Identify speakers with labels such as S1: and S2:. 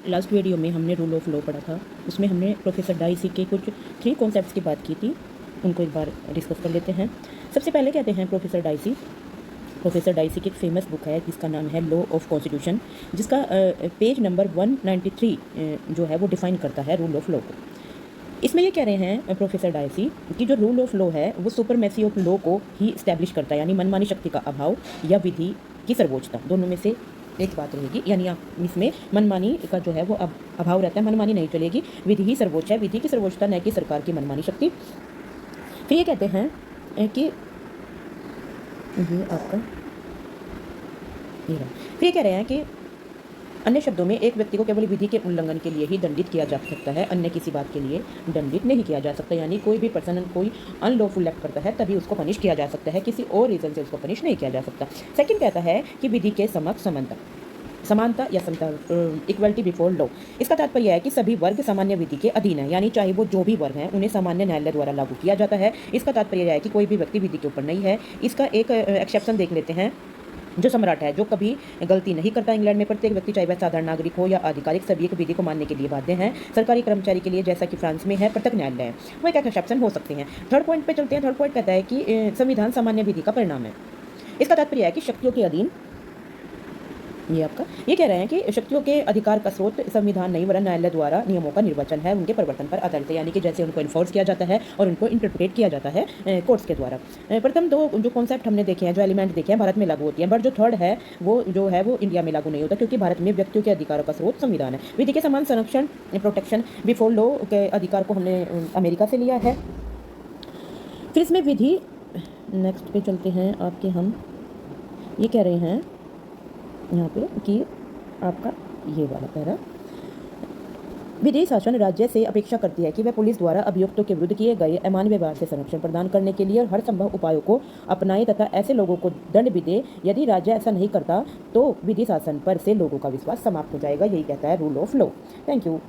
S1: Last video में हमने rule of law पढ़ा था, उसमें हमने प्रोफेसर डाइसी के कुछ 3 कॉन्सेप्ट्स की बात की थी, उनको एक बार डिस्कस कर लेते हैं। सबसे पहले कहते हैं प्रोफेसर डाइसी की एक फेमस बुक है जिसका नाम है लॉ ऑफ कॉन्स्टिट्यूशन, जिसका पेज नंबर 193 जो है वो डिफाइन करता है रूल ऑफ लॉ को। इसमें ये कह रहे हैं प्रोफेसर डाइसी कि जो रूल ऑफ लॉ है वो सुपरमेसी ऑफ लॉ को ही इस्टेब्लिश करता है, यानी मनमानी शक्ति का अभाव या विधि की सर्वोच्चता, दोनों में से एक बात रहेगी। यानी आप इसमें मनमानी का जो है वो अभाव रहता है, मनमानी नहीं चलेगी, विधि ही सर्वोच्च है, विधि की सर्वोच्चता न कि सरकार की मनमानी शक्ति। फिर ये कहते हैं कि ये आपका ये रहा। फिर ये कह रहे हैं कि अन्य शब्दों में एक व्यक्ति को केवल विधि के उल्लंघन के लिए ही दंडित किया जा सकता है, अन्य किसी बात के लिए दंडित नहीं किया जा सकता। यानी कोई भी पर्सन कोई अनलॉफुल एक्ट करता है तभी उसको पनिश किया जा सकता है, किसी और रीज़न से उसको पनिश नहीं किया जा सकता। सेकंड कहता है कि विधि के समक्ष समानता या समता, इक्वलिटी बिफोर लॉ। इसका तात्पर्य है कि सभी वर्ग सामान्य विधि के अधीन है, यानी चाहे वो जो भी वर्ग हैं उन्हें सामान्य न्यायालय द्वारा लागू किया जाता है। इसका तात्पर्य है कि कोई भी व्यक्ति विधि के ऊपर नहीं है। इसका एक एक्सेप्शन देख लेते हैं, जो सम्राट है जो कभी गलती नहीं करता। इंग्लैंड में प्रत्येक व्यक्ति चाहे वह साधारण नागरिक हो या आधिकारिक सभी एक विधि को मानने के लिए बाध्य हैं। सरकारी कर्मचारी के लिए जैसा कि फ्रांस में है पृथक न्यायालय है, वो एक एक्सेप्शन हो सकते हैं। थर्ड पॉइंट पे चलते हैं। थर्ड पॉइंट कहता है कि संविधान सामान्य विधि का परिणाम है। इसका तात्पर्य है कि शक्तियों के अधीन ये कह रहे हैं कि शक्तियों के अधिकार का स्रोत संविधान नहीं वरन न्यायालय द्वारा नियमों का निर्वचन है, उनके परिवर्तन पर आधारित है, यानी कि जैसे उनको इन्फोर्स किया जाता है और उनको इंटरप्रेट किया जाता है कोर्ट्स के द्वारा। प्रथम दो जो कॉन्सेप्ट हमने देखे हैं, जो एलिमेंट देखे हैं, भारत में लागू होती है, बट जो थर्ड है वो इंडिया में लागू नहीं होता, क्योंकि भारत में व्यक्तियों के अधिकारों का स्रोत संविधान है। विधि के समान संरक्षण प्रोटेक्शन बिफोर लॉ के अधिकार को हमने अमेरिका से लिया है। फिर इसमें विधि, नेक्स्ट पे चलते हैं आपके हम ये कह रहे हैं यहाँ पे कि आपका ये वाला पैरा, विधि शासन राज्य से अपेक्षा करती है कि वह पुलिस द्वारा अभियुक्तों के विरुद्ध किए गए अमानवीय व्यवहार से संरक्षण प्रदान करने के लिए हर संभव उपायों को अपनाए तथा ऐसे लोगों को दंड भी दे। यदि राज्य ऐसा नहीं करता तो विधि शासन पर से लोगों का विश्वास समाप्त हो जाएगा। यही कहता है rule of law. Thank you.